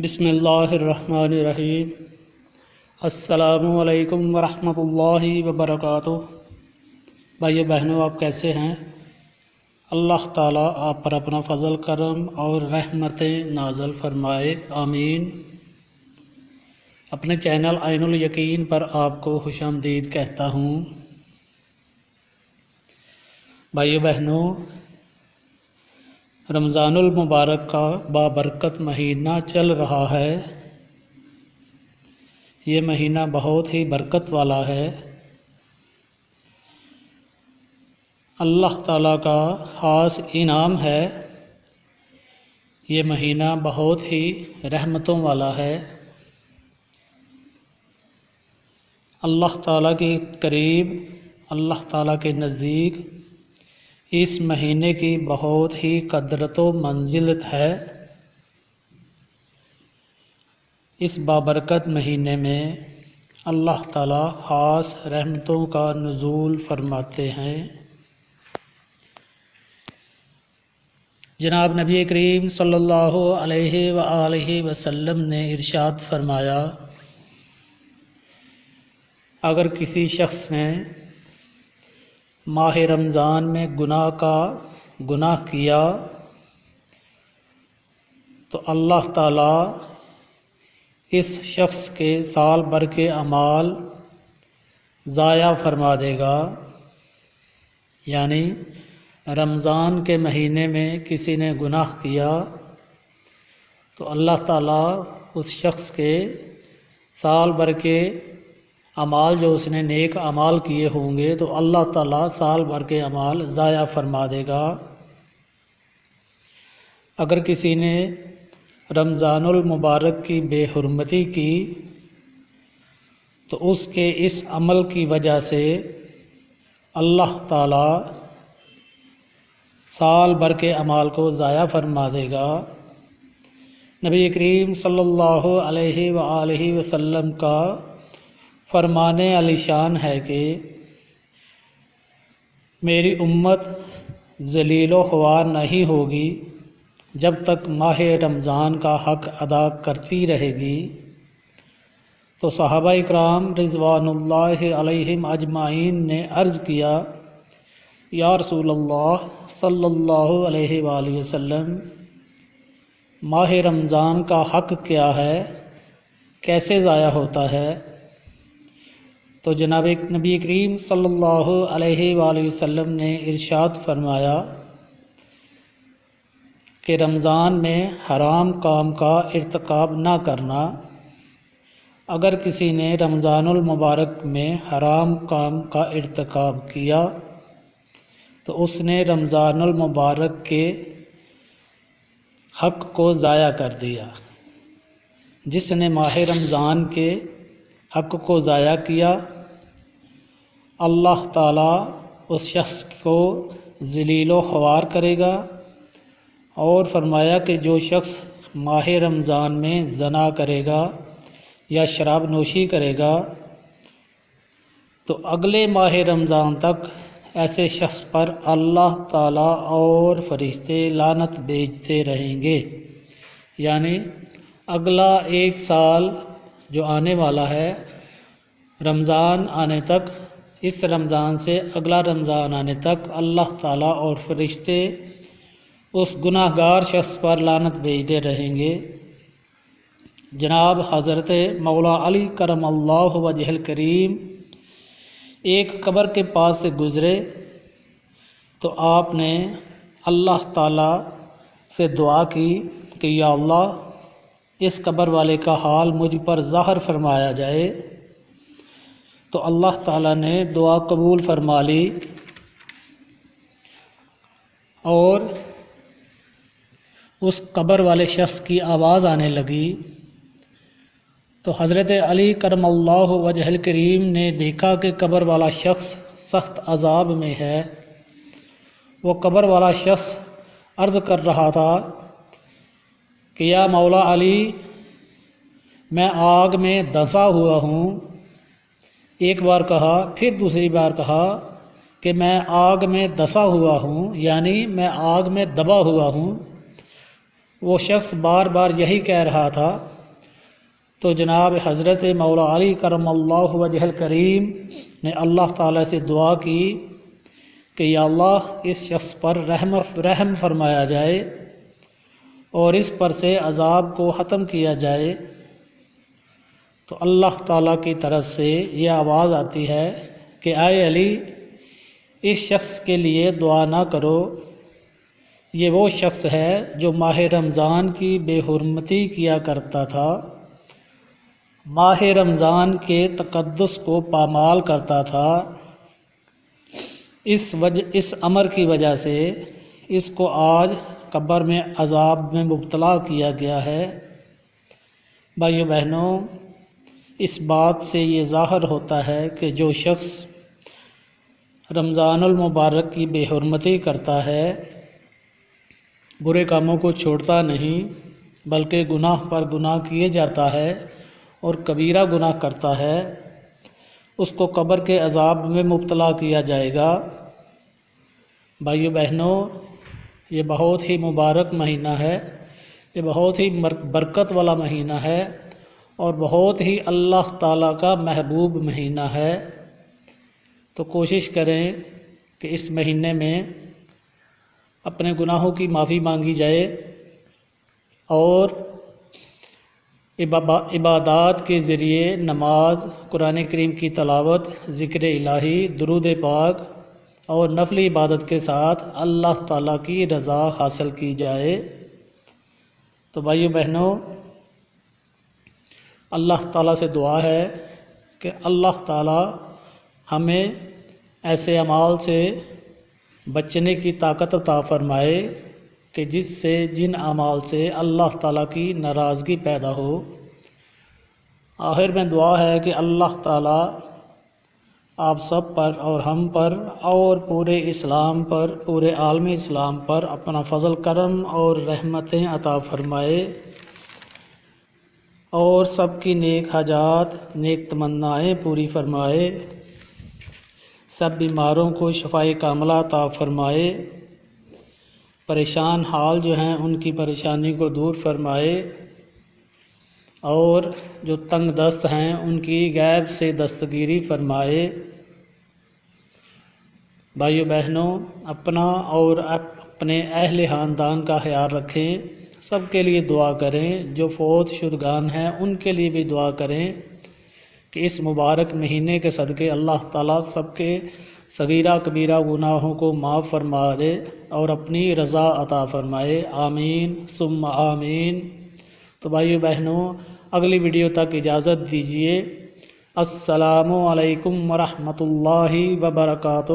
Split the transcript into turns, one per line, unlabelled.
بسم اللہ الرحمن الرحیم۔ السلام علیکم ورحمۃ اللہ وبرکاتہ۔ بھائی بہنوں، آپ کیسے ہیں؟ اللہ تعالیٰ آپ پر اپنا فضل کرم اور رحمتیں نازل فرمائے، آمین۔ اپنے چینل عین الیقین پر آپ کو خوش آمدید کہتا ہوں۔ بھائی بہنوں، رمضان المبارک کا بابرکت مہینہ چل رہا ہے۔ یہ مہینہ بہت ہی برکت والا ہے۔ اللہ تعالیٰ کا خاص انعام ہے۔ یہ مہینہ بہت ہی رحمتوں والا ہے۔ اللہ تعالیٰ کے قریب، اللہ تعالیٰ کے نزدیک اس مہینے کی بہت ہی قدرت و منزلت ہے۔ اس بابرکت مہینے میں اللہ تعالیٰ خاص رحمتوں کا نزول فرماتے ہیں۔ جناب نبی کریم صلی اللہ علیہ وآلہ وسلم نے ارشاد فرمایا، اگر کسی شخص نے ماہ رمضان میں گناہ کیا تو اللہ تعالیٰ اس شخص کے سال بھر کے اعمال ضائع فرما دے گا۔ یعنی رمضان کے مہینے میں کسی نے گناہ کیا تو اللہ تعالیٰ اس شخص کے سال بھر کے اعمال، جو اس نے نیک اعمال کیے ہوں گے، تو اللہ تعالیٰ سال بھر کے اعمال ضائع فرما دے گا۔ اگر کسی نے رمضان المبارک کی بے حرمتی کی تو اس کے اس عمل کی وجہ سے اللہ تعالیٰ سال بھر کے اعمال کو ضائع فرما دے گا۔ نبی کریم صلی اللہ علیہ وآلہ وسلم کا فرمان علی شان ہے کہ میری امت ذلیل و خوار نہیں ہوگی جب تک ماہ رمضان کا حق ادا کرتی رہے گی۔ تو صحابہ اکرام رضوان اللہ علیہم اجمعین نے عرض کیا، یا رسول اللہ صلی اللہ علیہ وآلہ وسلم، ماہ رمضان کا حق کیا ہے؟ کیسے ضائع ہوتا ہے؟ تو جناب نبی کریم صلی اللہ علیہ وآلہ وسلم نے ارشاد فرمایا کہ رمضان میں حرام کام کا ارتکاب نہ کرنا۔ اگر کسی نے رمضان المبارک میں حرام کام کا ارتکاب کیا تو اس نے رمضان المبارک کے حق کو ضائع کر دیا۔ جس نے ماہ رمضان کے حق کو ضائع کیا، اللہ تعالیٰ اس شخص کو ذلیل و خوار کرے گا۔ اور فرمایا کہ جو شخص ماہ رمضان میں زنا کرے گا یا شراب نوشی کرے گا تو اگلے ماہ رمضان تک ایسے شخص پر اللہ تعالیٰ اور فرشتے لعنت بھیجتے رہیں گے۔ یعنی اگلا ایک سال جو آنے والا ہے، رمضان آنے تک، اس رمضان سے اگلا رمضان آنے تک اللہ تعالیٰ اور فرشتے اس گناہ گار شخص پر لعنت بھیجتے رہیں گے۔ جناب حضرت مولا علی کرم اللہ وجہ الکریم ایک قبر کے پاس سے گزرے تو آپ نے اللہ تعالیٰ سے دعا کی کہ یا اللہ، اس قبر والے کا حال مجھ پر ظاہر فرمایا جائے۔ تو اللہ تعالیٰ نے دعا قبول فرما لی اور اس قبر والے شخص کی آواز آنے لگی۔ تو حضرت علی کرم اللہ وجہ الکریم نے دیکھا کہ قبر والا شخص سخت عذاب میں ہے۔ وہ قبر والا شخص عرض کر رہا تھا کہ یا مولا علی، میں آگ میں دھنسا ہوا ہوں۔ ایک بار کہا، پھر دوسری بار کہا کہ میں آگ میں دھنسا ہوا ہوں، یعنی میں آگ میں دبا ہوا ہوں۔ وہ شخص بار بار یہی کہہ رہا تھا، تو جناب حضرت مولا علی کرم اللہ وجہ الکریم نے اللہ تعالیٰ سے دعا کی کہ یا اللہ اس شخص پر رحم فرمایا جائے اور اس پر سے عذاب کو ختم کیا جائے۔ تو اللہ تعالیٰ کی طرف سے یہ آواز آتی ہے کہ اے علی، اس شخص کے لیے دعا نہ کرو، یہ وہ شخص ہے جو ماہ رمضان کی بے حرمتی کیا کرتا تھا، ماہ رمضان کے تقدس کو پامال کرتا تھا۔ اس امر کی وجہ سے اس کو آج قبر میں عذاب میں مبتلا کیا گیا ہے۔ بھائیو بہنوں، اس بات سے یہ ظاہر ہوتا ہے کہ جو شخص رمضان المبارک کی بے حرمتی کرتا ہے، برے کاموں کو چھوڑتا نہیں بلکہ گناہ پر گناہ کیے جاتا ہے اور کبیرہ گناہ کرتا ہے، اس کو قبر کے عذاب میں مبتلا کیا جائے گا۔ بھائیو بہنوں، یہ بہت ہی مبارک مہینہ ہے، یہ بہت ہی برکت والا مہینہ ہے اور بہت ہی اللہ تعالیٰ کا محبوب مہینہ ہے۔ تو کوشش کریں کہ اس مہینے میں اپنے گناہوں کی معافی مانگی جائے اور عبادات کے ذریعے نماز، قرآن کریم کی تلاوت، ذکر الہی، درود پاک اور نفلی عبادت کے ساتھ اللہ تعالیٰ کی رضا حاصل کی جائے۔ تو بھائیو بہنوں، اللہ تعالیٰ سے دعا ہے کہ اللہ تعالیٰ ہمیں ایسے اعمال سے بچنے کی طاقت عطا فرمائے کہ جن اعمال سے اللہ تعالیٰ کی ناراضگی پیدا ہو۔ آخر میں دعا ہے کہ اللہ تعالیٰ آپ سب پر اور ہم پر اور پورے اسلام پر، پورے عالم اسلام پر اپنا فضل کرم اور رحمتیں عطا فرمائے اور سب کی نیک حاجات، نیک تمنائیں پوری فرمائے، سب بیماروں کو شفائے کاملہ عطا فرمائے، پریشان حال جو ہیں ان کی پریشانی کو دور فرمائے اور جو تنگ دست ہیں ان کی غیب سے دستگیری فرمائے۔ بھائیو بہنوں، اپنا اور اپنے اہل خاندان کا خیال رکھیں، سب کے لیے دعا کریں، جو فوت شدگان ہیں ان کے لیے بھی دعا کریں کہ اس مبارک مہینے کے صدقے اللہ تعالیٰ سب کے صغیرہ کبیرہ گناہوں کو معاف فرما دے اور اپنی رضا عطا فرمائے، آمین ثم آمین۔ تو بھائیو بہنوں، اگلی ویڈیو تک اجازت دیجیے۔ السلام علیکم ورحمۃ اللہ وبرکاتہ۔